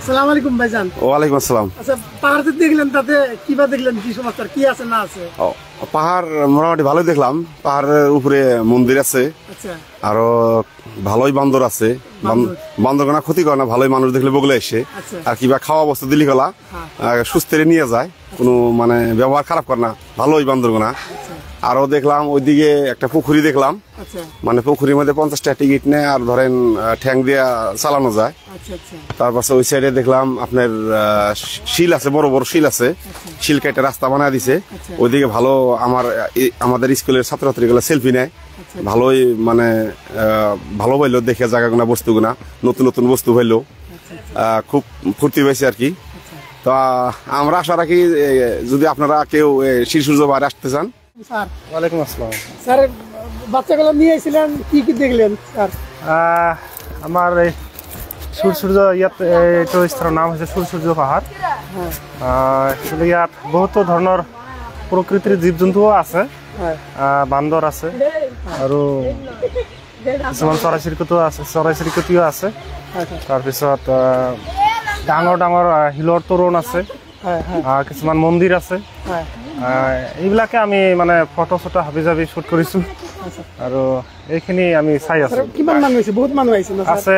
আসসালামু আলাইকুম ভাইজান। ওয়ালাইকুম আসসালাম। আচ্ছা, পাহাড় দেখলেন, তাতে কিবা দেখলেন, কি সমাচার, কি আছে না আছে? পাহাড় মোটামুটি ভালোই দেখলাম। পাহাড়ের উপরে মন্দির আছে, আচ্ছা, আরো ভালোই বান্দর আছে। বান্দর কোনো ক্ষতি করে না, ভালোই মানুষ দেখলে বগলে এসে। আচ্ছা। আর কিবা খাওয়া বস্তু দিলি গলা সুস্থে নিয়ে যায়, কোনো মানে ব্যবহার খারাপ করে না, ভালোই বান্দর গোনা। আরো দেখলাম ওইদিকে একটা পুকুরি দেখলাম, আচ্ছা, মানে পুকুরির মধ্যে 50 টাকা টিকিট নেয়, আর ধরেন ঠ্যাং দিয়া চালানো যায়। আচ্ছা, আচ্ছা, তারপর ওই সাইডে দেখলাম আপনার শিল আছে, বড় বড় শিল আছে, শিল কেটে রাস্তা বানায় দিছে। ওইদিকে ভালো আমাদের স্কুলের ছাত্রছাত্রীগুলো সেলফি নেয়, ভালোই মানে ভালো পাইলো দেখে জায়গাগুনা, বস্তুগুনা, নতুন নতুন বস্তু পাইলো, খুব ফুর্তি পাইছে আর কি। তো আমরা আশা রাখি যদি আপনারা কেউ শিশু বাইরে আসতে চান। স্যার ওয়ালাইকুম আসসালাম। স্যার, বাচ্চাগুলো নিয়ে এসেছিলেন, কি কি দেখলেন স্যার? আমার এই সূর্য ইয়াত এইটো স্থানৰ নাম হৈছে সূৰ্য পাহাৰ। ইয়াত বহুতো ধৰণৰ প্ৰকৃতিৰ জীৱ জন্তুও আছে, বান্দৰ আছে আৰু কিছুমান চৰাই চিৰিকটিও আছে। তাৰপিছত ডাঙৰ ডাঙৰ শিলৰ তৰুণ আছে, কিছুমান মন্দিৰ আছে। এইবিলাকে আমি মানে ফটো চটো হাবি জাবি শ্বুট কৰিছো আৰু এইখিনি আমি চাই আছো। কিমান মানুহ আহিছে? বহুত মানুহ আহিছে আছে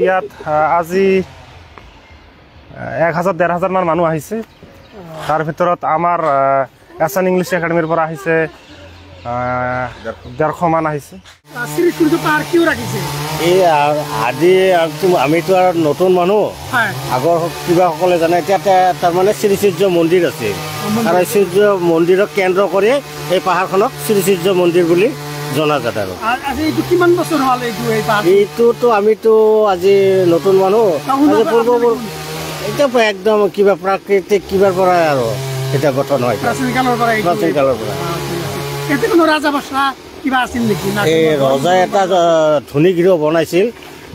ইয়াত। আজি 1000-1500 মান মানুহ আহিছে। তাৰ ভিতৰত আমাৰ এছান ইংলিছ একাডেমীৰ পৰা আহিছে 150 মান আহিছে। এই আজি আমিতো আৰু নতুন মানুহ, আগৰ কিবাসকলে জানে। এতিয়া তাৰমানে শ্ৰী সূৰ্য মন্দিৰ আছে, আৰু সূৰ্য মন্দিৰক কেন্দ্ৰ কৰি এই পাহাৰখনক শ্ৰী সূৰ্য মন্দিৰ বুলি জনাজাত। আৰু এইটোতো আমিতো আজি নতুন মানুহ, এতিয়া একদম কিবা প্ৰাকৃতিক কিবাৰ পৰাই আৰু এটা গঠন হয়, প্ৰাচীন কালৰ পৰা। এই ৰজাই এটা ধনী গৃহ বনাইছিল,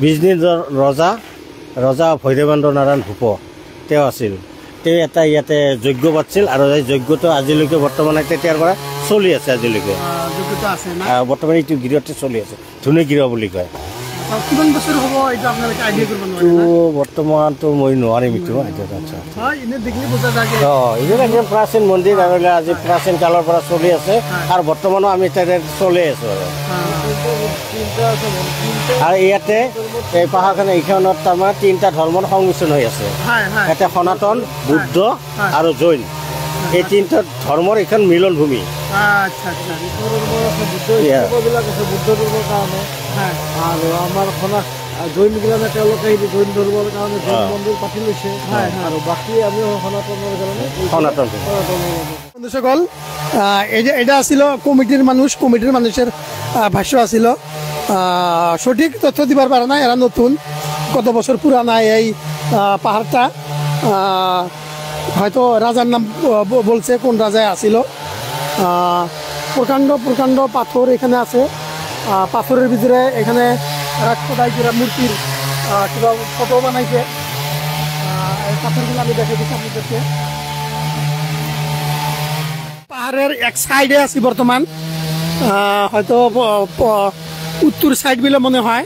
বিজনীৰ ৰজা ভৈৰৱেন্দ্ৰ নাৰায়ণ ভূপ তেওঁ আছিল। তেওঁ এটা ইয়াতে যজ্ঞ পাতিছিল, আৰু এই যজ্ঞটো আজিলৈকে বৰ্তমানে তেতিয়াৰ পৰা চলি আছে। আজিলৈকে বৰ্তমান এইটো গৃহতে চলি আছে, ধনী গৃহ বুলি কয়। বৰ্তমানতো মই নোৱাৰিম এইটো। একদম প্ৰাচীন মন্দিৰ, আৰু আজি প্ৰাচীন কালৰ পৰা চলি আছে, আৰু বৰ্তমানো আমি তাতে চলি আছো। আৰু ইয়াতে এই পাহাৰখন এইখনত তাৰমানে 3টা ধৰ্মৰ সংমিশ্ৰণ হৈ আছে। ইয়াতে সনাতন, বুদ্ধ আৰু জৈন, এই 3টা ধৰ্মৰ এইখন মিলন ভূমি। আৰু আমাৰ জৈন গিলানে তেওঁলোকে জৈন ধৰ্মৰ কাৰণে জৈন মন্দিৰ পাতি লৈছে, আৰু বাকী আমি সনাতনৰ কাৰণে সনাতন। বন্ধুসকল, এটা আছিল কমিটির মানুষের ভাষ্য আছিল। সঠিক তথ্য দিবার পারে না, এরা নতুন, কত বছর পুরানা এই পাহাড়টা। হয়তো রাজার নাম বলছে, কোন রাজায় আসিল। প্রকাণ্ড পাথর এখানে আছে। পাথরের ভিতরে এখানে খোদাই করে মূর্তির কিবা ফটো বানাইছে। এই পাথরগুলো আমি দেখে দিচ্ছি আপনাদেরকে। পাহাড়ের এক সাইডে আছি বর্তমান, হয়তো উত্তর সাইড বলে মনে হয়।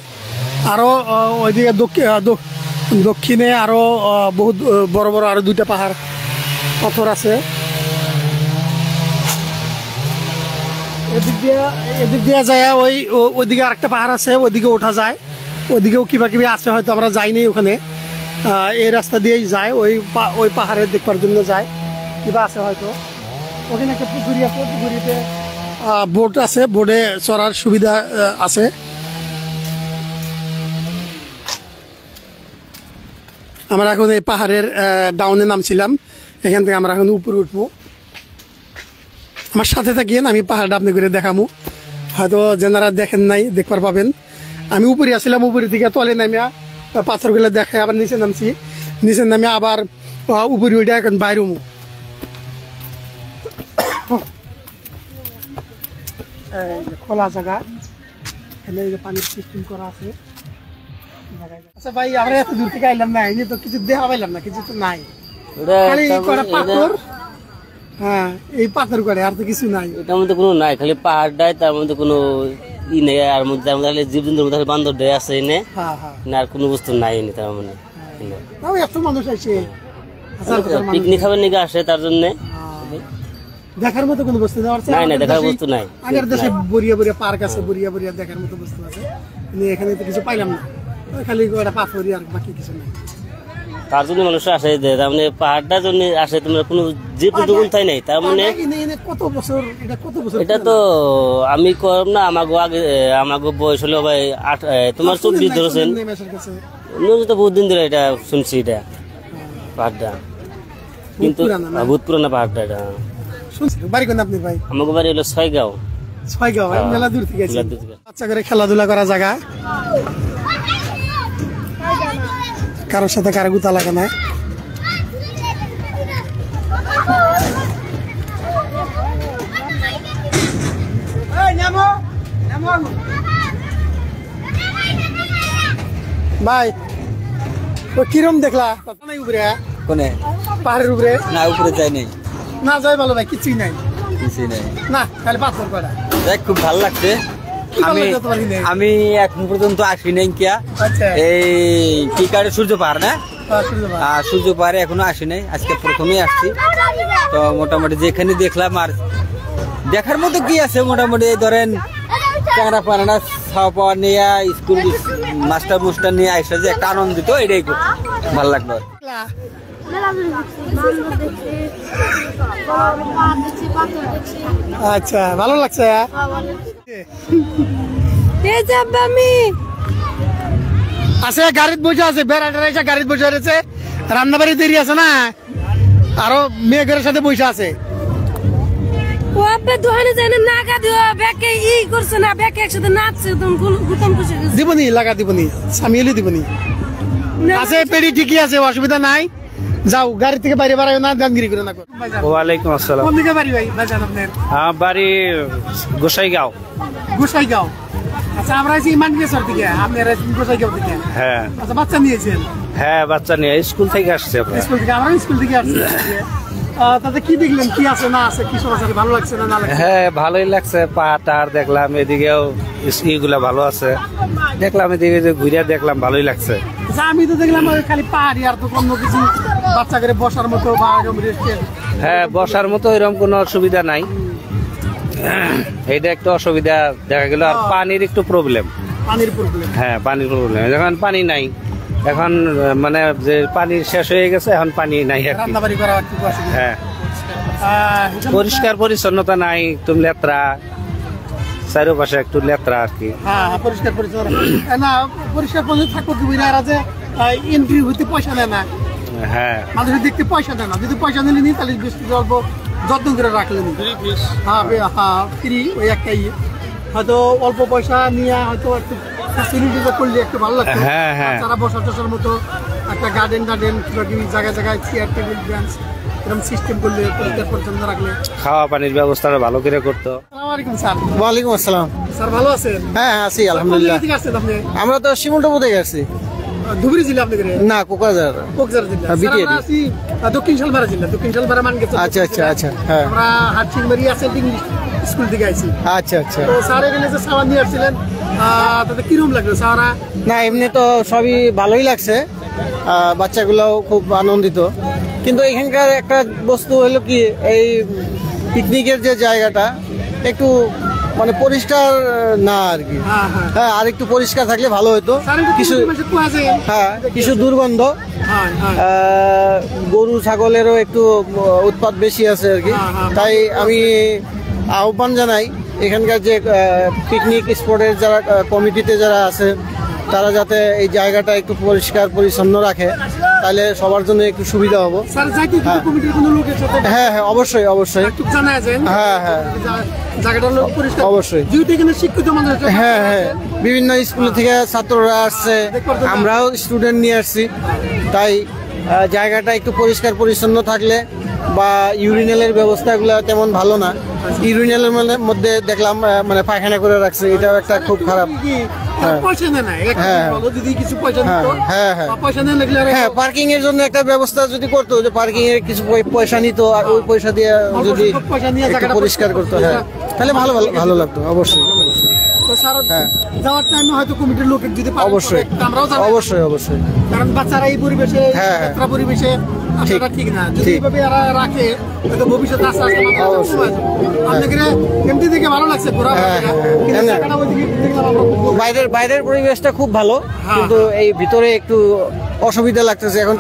আরো ওইদিকে দক্ষিণে আরো বহুত বড় বড় আরো 2টা পাহাড় পাথর আছে। এদিক দিয়ে যায় ওইদিকে আরেকটা পাহাড় আছে, ওইদিকে ওঠা যায়। ওইদিকেও কিবা কিবি আছে, হয়তো আমরা যাইনি ওখানে। এই রাস্তা দিয়েই যায়, ওই পাহাড়ের দেখবার জন্য যায়, কিবা আছে হয়তো। ওখানে একটা পুকুরি আছে, পুকুরিতে বোট আছে, বোটে চড়ার সুবিধা আছে। আমরা এখন এই পাহাড়ের ডাউনে নামছিলাম, এখান থেকে আমরা এখন উপরে উঠবো। আমার সাথে থাকিয়েন, আমি পাহাড়টা আপনি করে দেখামু। হয়তো যেনারা দেখেন নাই দেখবার পাবেন। আমি উপরে আসছিলাম, উপরে থেকে তলে নামিয়া পাথরগুলো দেখে আবার নিচে নামছি, নিচে নামিয়া আবার উপরে উঠে এখন বাইরমু। খোলা জায়গা, এখানে পানির সিস্টেম করা আছে। আচ্ছা ভাই, আমরা এত দূর থেকে আইলাম না, এই তো কিছু দেখা পাইলাম না, কিছু তো নাই, খালি কটা পাথর। হ্যাঁ, এই পাথর করে, আর তো কিছু নাই। এটার মধ্যে কোনো নাই, খালি পাহাড়টাই, তার মধ্যে কোনো ই নেই। আর মধ্যে জীব জন্তুর মধ্যে বান্দর দেয় আছে এনে, আর কোনো বস্তু নাই এনে তার মানে। তাও এত মানুষ আসে, হাজার হাজার মানুষ। পিকনিক খাবার নিকে আসে তার জন্য। দেখার মতো কোনো বস্তু নেই। নাই, নাই, দেখার বস্তু নাই। আগের দেশে বড়িয়া বড়িয়া পার্ক আছে, বড়িয়া বড়িয়া দেখার মতো বস্তু আছে, কিন্তু এখানে তো কিছু পাইলাম না, খালি একটা পাথরই আর বাকি কিছু নেই। তার জন্য মানুষ আসে, তার মানে পাহাড়টার জন্য আসে। তোমরা কোনো যে পর্যন্ত তাই নাই, তার মানে কত বছর, এটা কত বছর? এটা তো আমি করব না, আমাগো আগে আমাগো বয়স হলো ভাই তোমার 24 ধরেছেন, তো বহুত দিন ধরে এটা শুনছি এটা পাহাড়টা, কিন্তু বহুত পুরানা পাহাড়টা এটা। শুনছি বাড়ি কোন আপনার ভাই? আমাগো বাড়ি হলো ছয়গাঁও। ছয়গাঁও, মেলা দূর থেকে মেলা দূর থেকে। বাচ্চা করে খেলাধুলা করা জায়গা, কারোর সাথে কারো গুতা লাগে না। ভাই ও কিরম দেখলা উপরে? কোনে? পাহাড়ের উপরে? না, উপরে যাই নাই। না যাই ভালো ভাই, কিছুই নাই, কিছুই নাই। না খালি পাথর কয়টা। দেখ, খুব ভালো লাগছে। কি ভালো লাগছে তোমার কিনে? আমি এখন পর্যন্ত আসি নাই কিয়া। আচ্ছা, এই কি কারে সূর্য পাহাড় না? শুনতে পাই। সূর্য পাহাড়ে এখনো আসি নাই, আজকে প্রথমেই আসছি। তো মোটামুটি যেখানে দেখলাম, আর দেখার মতো কি আছে, মোটামুটি ধরেন ট্যাংরা পানা খাওয়া পাওয়া নিয়ে, স্কুল মাস্টার মুস্টার নিয়ে আসে যে একটা আনন্দিত, এটাই খুব ভালো লাগলো। আচ্ছা, ভালো লাগছে। আছে গাড়িত বসে আছে, বেড়াটার এসে গাড়িত বসে রয়েছে, রান্না বাড়ি দেরি আছে না, আরো মেয়েদের সাথে বসে আছে। দিবনি লাগা দিবনি, সামিয়েলি দিবনি। আছে পেড়ি ঠিকই আছে, অসুবিধা নাই। যাও, গাড়ি থেকে বাইরে বাড়াই না, দানগিরি করে না। ওয়ালাইকুম আসসালাম। কোন দিকে বাড়ি ভাই? ভাইজান আপনার আমার বাড়ি গোসাইগাঁও। গোসাইগাঁও। আচ্ছা, আমরা আছি মানকেশ্বর থেকে, আপনারা গোসাইগাঁও থেকে। হ্যাঁ আচ্ছা, বাচ্চা নিয়েছেন? হ্যাঁ, বাচ্চা নিয়ে স্কুল থেকে আসছে আপনার। স্কুল থেকে? আমরা স্কুল থেকে আসছি। তাতে কি দেখলেন, কি আছে না আছে, কি সমস্যা, ভালো লাগছে না না লাগছে? হ্যাঁ, ভালোই লাগছে। পাহাড় টাহাড় দেখলাম, এদিকেও ইগুলা ভালো আছে, দেখলাম এদিকে যে ঘুরে দেখলাম, ভালোই লাগছে। আচ্ছা, আমি তো দেখলাম ওই খালি পাহাড়ি, আর তো অন্য কিছু বাচ্চা করে বসার মতো বা এরকম রেস্টের। হ্যাঁ, বসার মতো এরকম কোনো অসুবিধা নাই, এইটা একটু অসুবিধা দেখা গেল। আর পানির একটু প্রবলেম। পানির প্রবলেম? হ্যাঁ, পানির প্রবলেম। এখন পানি নাই, এখন মানে যে পানি শেষ হয়ে গেছে, এখন পানি নাই আর কি। রান্নাবাড়ি করা একটু অসুবিধা। হ্যাঁ, পরিষ্কার পরিচ্ছন্নতা নাই, তুমি লেত্রা, চারপাশে একটু লেত্রা আর কি। হ্যাঁ, পরিষ্কার পরিচ্ছন্ন না, পরিষ্কার পরিচ্ছন্ন থাকবো কি এরা যে এন্ট্রি হইতে পয়সা নেয় না। হ্যাঁ, মানুষের দেখতে পয়সা দেয় না, যদি পয়সা নিলে নি তাহলে বেশি অল্প যত্ন করে রাখলেন। হ্যাঁ হ্যাঁ, ফ্রি ওই একটাই, হয়তো অল্প পয়সা নিয়ে হয়তো একটু ফ্যাসিলিটিটা করলে একটু ভালো লাগতো। হ্যাঁ, হ্যাঁ। তারা বসার টসার মতো একটা গার্ডেন জায়গায় জায়গায় চেয়ার টেবিল বেঞ্চ এরকম সিস্টেম করলে, পরিষ্কার পরিচ্ছন্ন রাখলে। খাওয়া পানির ব্যবস্থাটা ভালো করে করতো। আসসালামু আলাইকুম স্যার। ওয়ালাইকুম আসসালাম। স্যার ভালো আছেন? হ্যাঁ, আছি আলহামদুলিল্লাহ। কোন জায়গা থেকে আসছেন আপনি? আমরা তো শিমুলটাবু থেকে আসছি। ধুবড়ী জেলা আপনাদের? না, কোকরাঝার। কোকরাঝার জেলা। হ্যাঁ, স্যার, বিটিআর। আমরা আছি দক্ষিণ শালবাড়া জেলা, দক্ষিণ শালবাড়া মানকেশ্বর। আচ্ছা আচ্ছা আচ্ছা, হ্যাঁ। আমরা হাটচিংবাড়ি আছে ইংলিশ স্কুল থেকে আইছি। আচ্ছা আচ্ছা। তো স্যার এখানে যে সাবান নিয়ে আসছিলেন, তাতে কিরকম লাগলো সারা? না, এমনি তো সবই ভালোই লাগছে, বাচ্চাগুলোও খুব আনন্দিত। কিন্তু এখানকার একটা বস্তু হলো কি, এই পিকনিকের যে জায়গাটা একটু মানে পরিষ্কার না আর কি। হ্যাঁ হ্যাঁ হ্যাঁ, আর একটু পরিষ্কার থাকলে ভালো হতো। স্যার, একটু কিছু কুয়া আছে। হ্যাঁ, কিছু দুর্গন্ধ, হ্যাঁ হ্যাঁ গরু ছাগলেরও একটু উৎপাত বেশি আছে আর কি। হ্যাঁ, হ্যাঁ। তাই আমি আহ্বান জানাই এখানকার যে পিকনিক স্পটের যারা কমিটিতে যারা আছে, তারা যাতে এই জায়গাটা একটু পরিষ্কার পরিচ্ছন্ন রাখে, তাহলে সবার জন্য একটু সুবিধা হবো। স্যার, যাইতে যদি কমিটির কোনো লোকের সাথে হ্যাঁ হ্যাঁ, অবশ্যই অবশ্যই। একটু জানা যায়। হ্যাঁ হ্যাঁ, জায়গাটা লোক পরিষ্কার অবশ্যই। যেহেতু এখানে শিক্ষিত মানুষ আছে। হ্যাঁ হ্যাঁ, বিভিন্ন স্কুল থেকে ছাত্ররা আসছে, আমরাও স্টুডেন্ট নিয়ে আসছি। তাই জায়গাটা একটু পরিষ্কার পরিচ্ছন্ন থাকলে, বা ইউরিনালের ব্যবস্থাগুলো তেমন ভালো না। ইউরিনালের মধ্যে দেখলাম মানে পায়খানা করে রাখছে, এটাও একটা খুব খারাপ। পয়সা নেয় না, হ্যাঁ। যদি কিছু পয়সা নিত। হ্যাঁ হ্যাঁ পয়সা নেই লাগলে হ্যাঁ, পার্কিং এর জন্য একটা ব্যবস্থা যদি করতো, যে পার্কিং এর কিছু পয়সা নিত, আর ওই পয়সা দিয়ে যদি পয়সা নিয়ে একটু জায়গাটা পরিষ্কার করতো, হ্যাঁ, তাহলে ভালো ভালো ভালো লাগতো অবশ্যই। তো স্যার হ্যাঁ। যাওয়ার টাইমে হয়তো কমিটির লোকের যদি পারেন অবশ্যই তবে আমরাও যাবো। অবশ্যই কারণ বাচ্চারা এই পরিবেশে হ্যাঁ। যাত্রা পরিবেশে আসাটা ঠিক না, যদি ঠিক। এইভাবে এরা রাখে হয়তো ভবিষ্যতে আস্তে আস্তে অবশ্যই। আপনাকে এমনি দেখে ভালো লাগছে ঘোরা হ্যাঁ, কিন্তু হ্যাঁ। জায়গাটা ওইদিকে দেখলাম আমরা খুব বাইরের পরিবেশটা খুব ভালো, কিন্তু এই ভিতরে একটু অসুবিধা লাগতেছে। এখন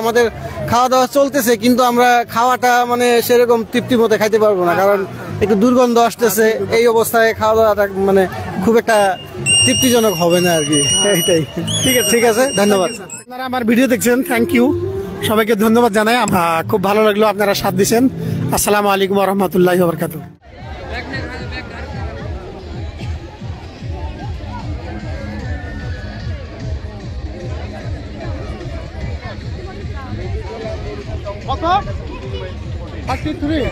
আমাদের খাওয়া দাওয়া চলতেছে, কিন্তু আমরা খাওয়াটা মানে সেরকম তৃপ্তি মতো খাইতে পারবো না, কারণ একটু দুর্গন্ধ আসতেছে। এই অবস্থায় খাওয়া দাওয়াটা মানে খুব একটা তৃপ্তিজনক হবে না আর কি। এইটাই। ঠিক আছে, ধন্যবাদ। আপনারা আমার ভিডিও দেখছেন, থ্যাংক ইউ, সবাইকে ধন্যবাদ জানাই। খুব ভালো লাগলো আপনারা সাথ দিচ্ছেন। আসসালামু আলাইকুম ওয়া রাহমাতুল্লাহি ওয়া বারাকাতুহু। কত 33